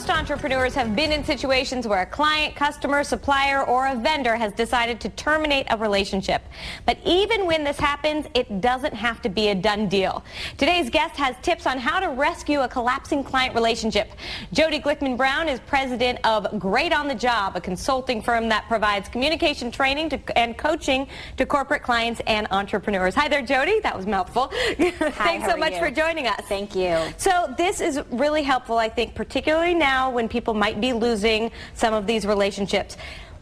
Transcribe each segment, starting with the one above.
Most entrepreneurs have been in situations where a client, customer, supplier, or a vendor has decided to terminate a relationship. But even when this happens, it doesn't have to be a done deal. Today's guest has tips on how to rescue a collapsing client relationship. Jodi Glickman Brown is president of Great on the Job, a consulting firm that provides communication training and coaching to corporate clients and entrepreneurs. Hi there, Jodi. That was a mouthful. Thanks so much for joining us. Thank you. So this is really helpful, I think, particularly now when people might be losing some of these relationships.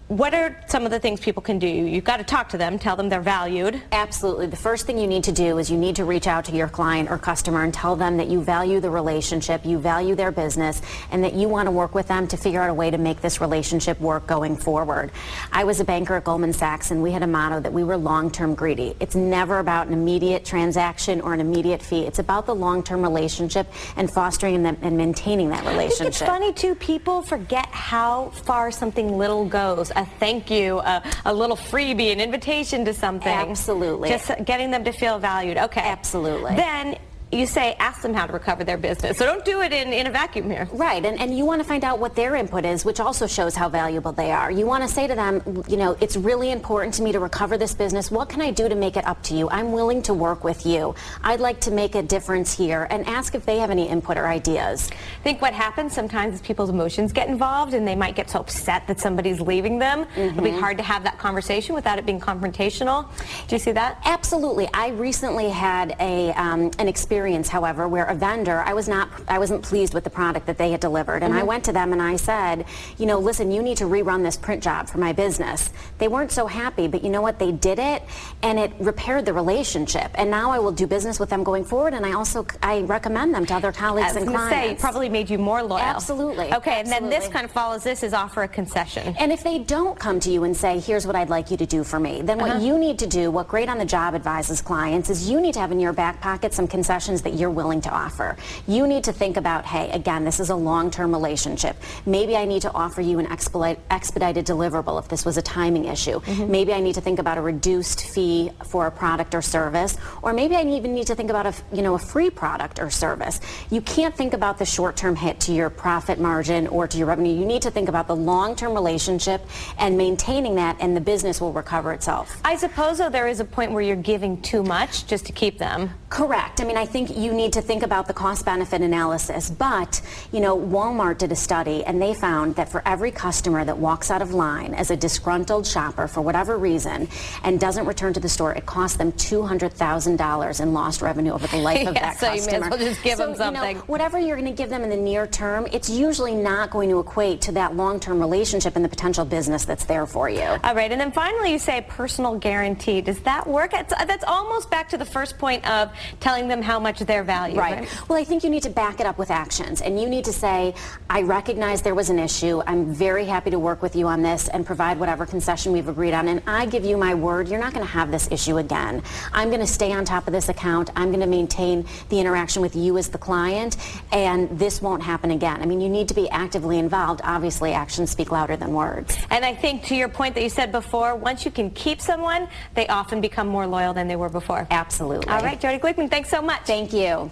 What are some of the things people can do? You've got to talk to them, tell them they're valued. Absolutely. The first thing you need to do is you need to reach out to your client or customer and tell them that you value the relationship, you value their business, and that you want to work with them to figure out a way to make this relationship work going forward. I was a banker at Goldman Sachs, and we had a motto that we were long-term greedy. It's never about an immediate transaction or an immediate fee. It's about the long-term relationship and fostering and maintaining that relationship. I think it's funny, too, people forget how far something little goes. A thank you, a little freebie, an invitation to something. Absolutely. Just getting them to feel valued. Okay. Absolutely. Then you say ask them how to recover their business. So don't do it in a vacuum here. Right, and you want to find out what their input is, which also shows how valuable they are. You want to say to them, you know, it's really important to me to recover this business. What can I do to make it up to you? I'm willing to work with you. I'd like to make a difference here, and ask if they have any input or ideas. I think what happens sometimes is people's emotions get involved, and they might get so upset that somebody's leaving them. It'll be hard to have that conversation without it being confrontational. Do you see that? Absolutely. I recently had an experience, however, where a vendor, I wasn't pleased with the product that they had delivered, and I went to them and I said, you know, listen, you need to rerun this print job for my business. They weren't so happy, but you know what, they did it, and it repaired the relationship, and now I will do business with them going forward, and I recommend them to other colleagues and clients. Say, it probably made you more loyal. Absolutely. Okay, and then Absolutely. this kind of follows this is offer a concession. And if they don't come to you and say, here's what I'd like you to do for me, then what you need to do, what Great on the Job advises clients, is you need to have in your back pocket some concessions that you're willing to offer. You need to think about, hey, again, this is a long-term relationship. Maybe I need to offer you an expedited deliverable if this was a timing issue. Maybe I need to think about a reduced fee for a product or service, or maybe I even need to think about a free product or service. You can't think about the short-term hit to your profit margin or to your revenue. You need to think about the long-term relationship and maintaining that, and the business will recover itself. I suppose, though, there is a point where you're giving too much just to keep them. Correct. I mean, I think you need to think about the cost-benefit analysis, but, you know, Walmart did a study, and they found that for every customer that walks out of line as a disgruntled shopper for whatever reason and doesn't return to the store, it costs them $200,000 in lost revenue over the life of that customer. So you may as well just give them something. You know, whatever you're going to give them in the near term, it's usually not going to equate to that long-term relationship and the potential business that's there for you. All right, and then finally you say personal guarantee. Does that work? That's almost back to the first point of telling them how much they're valued. Right. Well, I think you need to back it up with actions, and you need to say, I recognize there was an issue. I'm very happy to work with you on this and provide whatever concession we've agreed on, and I give you my word, you're not going to have this issue again. I'm going to stay on top of this account. I'm going to maintain the interaction with you as the client, and this won't happen again. I mean, you need to be actively involved. Obviously, actions speak louder than words. And I think to your point that you said before, once you can keep someone, they often become more loyal than they were before. Absolutely. All right, Jodi Glickman, thanks so much. Thank you.